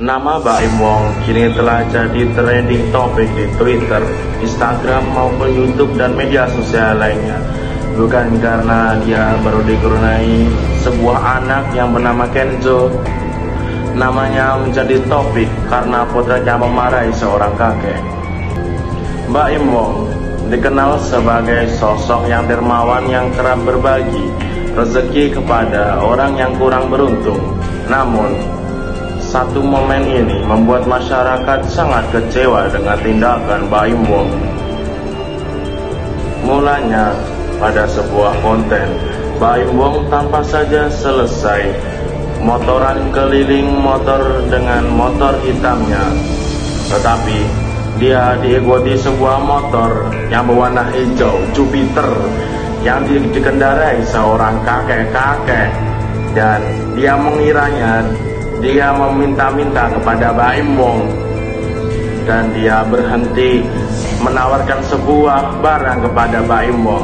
Nama Baim Wong kini telah jadi trending topik di Twitter, Instagram maupun YouTube dan media sosial lainnya. Bukan karena dia baru dikaruniai sebuah anak yang bernama Kenzo. Namanya menjadi topik karena putranya memarahi seorang kakek. Baim Wong dikenal sebagai sosok yang dermawan yang kerap berbagi rezeki kepada orang yang kurang beruntung. Namun, satu momen ini membuat masyarakat sangat kecewa dengan tindakan Baim Wong. Mulanya pada sebuah konten, Baim Wong tanpa saja selesai motoran keliling motor dengan motor hitamnya, tetapi dia diikuti sebuah motor yang berwarna hijau Jupiter yang dikendarai seorang kakek-kakek, dan dia mengiranya dia meminta-minta kepada Baim Wong, dan dia berhenti menawarkan sebuah barang kepada Baim Wong.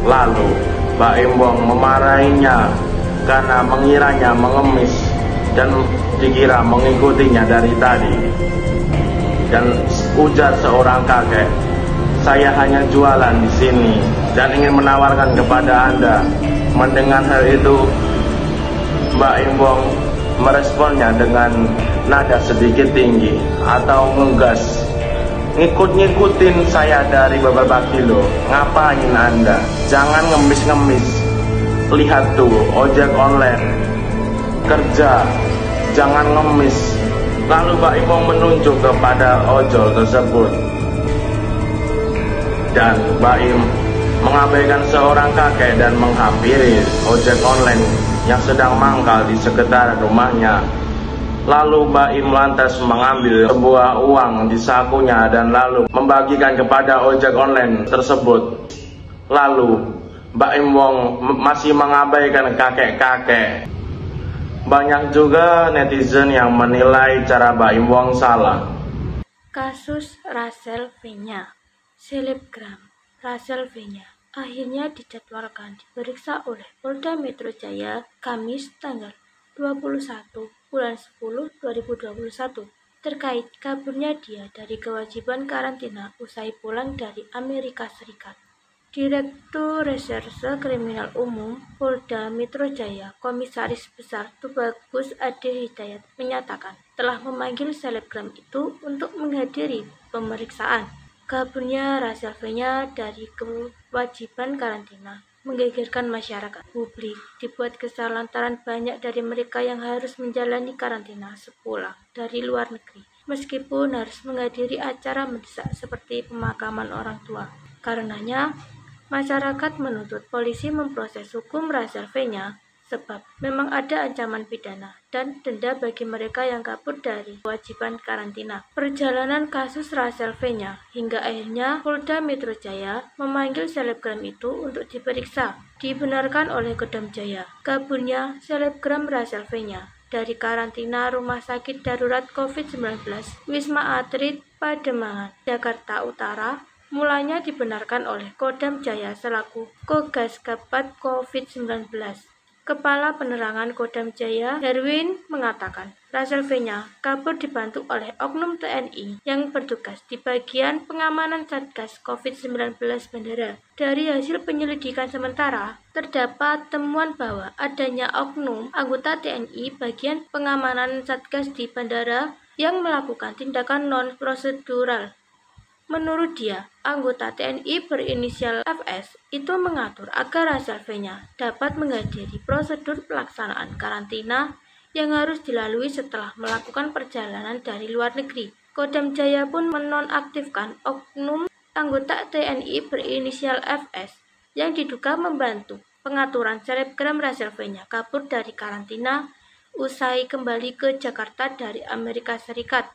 Lalu Baim Wong memarahinya karena mengiranya mengemis dan dikira mengikutinya dari tadi. Dan ujar seorang kakek, "Saya hanya jualan di sini dan ingin menawarkan kepada Anda." Mendengar hal itu, Baim Wong meresponnya dengan nada sedikit tinggi atau ngegas. "Ngikut-ngikutin saya dari beberapa kilo. Ngapain Anda? Jangan ngemis-ngemis. Lihat tuh, ojek online. Kerja, jangan ngemis." Lalu Baim Wong menunjuk kepada ojol tersebut, dan Baim mengabaikan seorang kakek dan menghampiri ojek online yang sedang mangkal di sekitar rumahnya. Lalu Baim lantas mengambil sebuah uang di sakunya dan lalu membagikan kepada ojek online tersebut. Lalu Baim Wong masih mengabaikan kakek-kakek. Banyak juga netizen yang menilai cara Baim Wong salah. Kasus Rachel V-nya. Selebgram Rachel V-nya akhirnya dijadwalkan diperiksa oleh Polda Metro Jaya Kamis tanggal 21 bulan 10 2021 terkait kaburnya dia dari kewajiban karantina usai pulang dari Amerika Serikat. Direktur Reserse Kriminal Umum Polda Metro Jaya, Komisaris Besar Tubagus Ade Hidayat menyatakan telah memanggil selebgram itu untuk menghadiri pemeriksaan. Kaburnya Rachel V-nya dari kewajiban karantina menggegerkan masyarakat. Publik dibuat kesal lantaran banyak dari mereka yang harus menjalani karantina sepulang dari luar negeri, meskipun harus menghadiri acara mendesak seperti pemakaman orang tua. Karenanya, masyarakat menuntut polisi memproses hukum Rachel V-nya sebab memang ada ancaman pidana dan denda bagi mereka yang kabur dari kewajiban karantina. Perjalanan kasus Rachel V-nya hingga akhirnya Polda Metro Jaya memanggil selebgram itu untuk diperiksa dibenarkan oleh Kodam Jaya. Kaburnya selebgram Rachel V-nya dari karantina Rumah Sakit Darurat COVID-19 Wisma Atlet Pademangan, Jakarta Utara mulanya dibenarkan oleh Kodam Jaya selaku Kogas Gapat COVID-19. Kepala Penerangan Kodam Jaya, Herwin, mengatakan Rachel V-nya kabur dibantu oleh oknum TNI yang bertugas di bagian pengamanan Satgas COVID-19 Bandara. Dari hasil penyelidikan sementara, terdapat temuan bahwa adanya oknum anggota TNI bagian pengamanan Satgas di bandara yang melakukan tindakan non-prosedural. Menurut dia, anggota TNI berinisial FS itu mengatur agar Rachel V-nya dapat menghadiri prosedur pelaksanaan karantina yang harus dilalui setelah melakukan perjalanan dari luar negeri. Kodam Jaya pun menonaktifkan oknum anggota TNI berinisial FS yang diduga membantu pengaturan selebgram Rachel V-nya kabur dari karantina usai kembali ke Jakarta dari Amerika Serikat.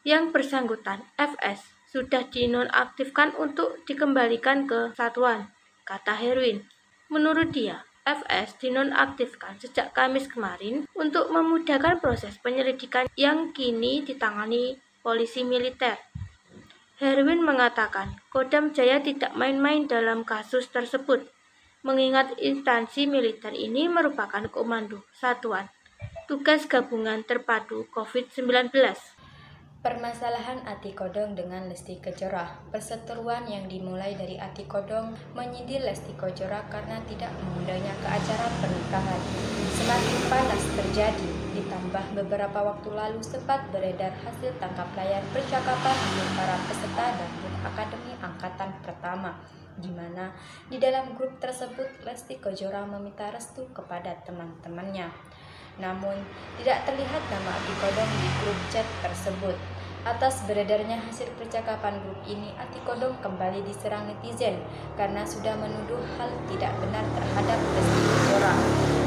Yang bersangkutan FS sudah dinonaktifkan untuk dikembalikan ke satuan, kata Herwin. Menurut dia, FS dinonaktifkan sejak Kamis kemarin untuk memudahkan proses penyelidikan yang kini ditangani polisi militer. Herwin mengatakan Kodam Jaya tidak main-main dalam kasus tersebut, mengingat instansi militer ini merupakan komando satuan Tugas Gabungan Terpadu COVID-19. Permasalahan Ati Kodong dengan Lesti Kejora. Perseteruan yang dimulai dari Ati Kodong menyindir Lesti Kejora karena tidak mengundangnya ke acara pernikahan semakin panas terjadi, ditambah beberapa waktu lalu sempat beredar hasil tangkap layar percakapan dengan para peserta dangdut Akademi Angkatan Pertama, di mana di dalam grup tersebut Lesti Kejora meminta restu kepada teman-temannya. Namun, tidak terlihat nama Ati Kodong di grup chat tersebut. Atas beredarnya hasil percakapan grup ini, Ati Kodong kembali diserang netizen karena sudah menuduh hal tidak benar terhadap Lesti Kejora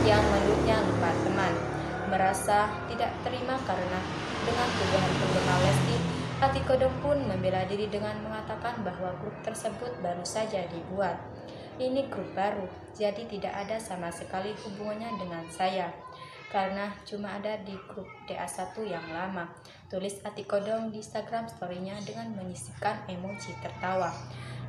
yang menurutnya lupa teman. Merasa tidak terima karena dengan tuduhan penggemar Lesti, Ati Kodong pun membela diri dengan mengatakan bahwa grup tersebut baru saja dibuat. Ini grup baru, jadi tidak ada sama sekali hubungannya dengan saya. Karena cuma ada di grup DA1 yang lama, tulis Ati Kodong di Instagram story-nya dengan menyisipkan emoji tertawa.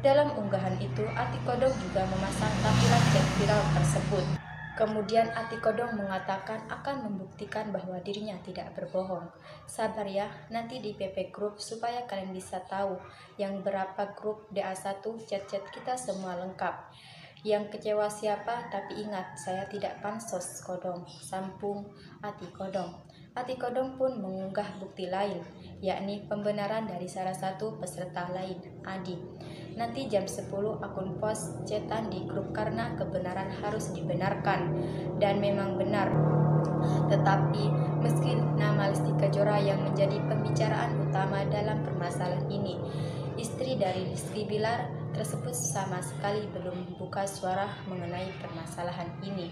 Dalam unggahan itu, Ati Kodong juga memasang tampilan chat viral tersebut. Kemudian Ati Kodong mengatakan akan membuktikan bahwa dirinya tidak berbohong. Sabar ya, nanti di PP grup supaya kalian bisa tahu yang berapa grup DA1 chat-chat kita semua lengkap. Yang kecewa siapa, tapi ingat saya tidak pansos Kodong, sambung Ati Kodong. Ati Kodong pun mengunggah bukti lain, yakni pembenaran dari salah satu peserta lain, Adi. Nanti jam 10 akun post chatan di grup karena kebenaran harus dibenarkan, dan memang benar. Tetapi meski nama Lesti Kejora yang menjadi pembicaraan utama dalam permasalahan ini, istri dari Rizky Bilar tersebut sama sekali belum membuka suara mengenai permasalahan ini.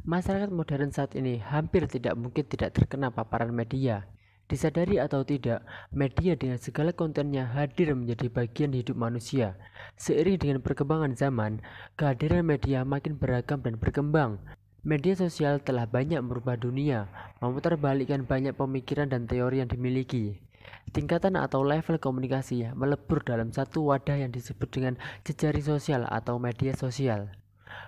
Masyarakat modern saat ini hampir tidak mungkin tidak terkena paparan media. Disadari atau tidak, media dengan segala kontennya hadir menjadi bagian hidup manusia. Seiring dengan perkembangan zaman, kehadiran media makin beragam dan berkembang. Media sosial telah banyak merubah dunia, memutarbalikkan banyak pemikiran dan teori yang dimiliki. Tingkatan atau level komunikasi melebur dalam satu wadah yang disebut dengan jejaring sosial atau media sosial.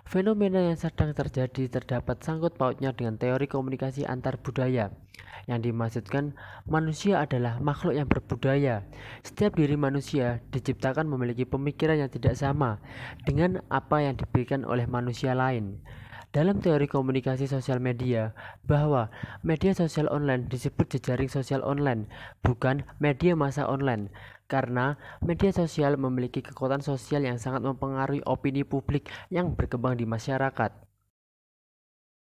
Fenomena yang sedang terjadi terdapat sangkut pautnya dengan teori komunikasi antar budaya. Yang dimaksudkan, manusia adalah makhluk yang berbudaya. Setiap diri manusia diciptakan memiliki pemikiran yang tidak sama dengan apa yang diberikan oleh manusia lain. Dalam teori komunikasi sosial media, bahwa media sosial online disebut jejaring sosial online, bukan media massa online, karena media sosial memiliki kekuatan sosial yang sangat mempengaruhi opini publik yang berkembang di masyarakat.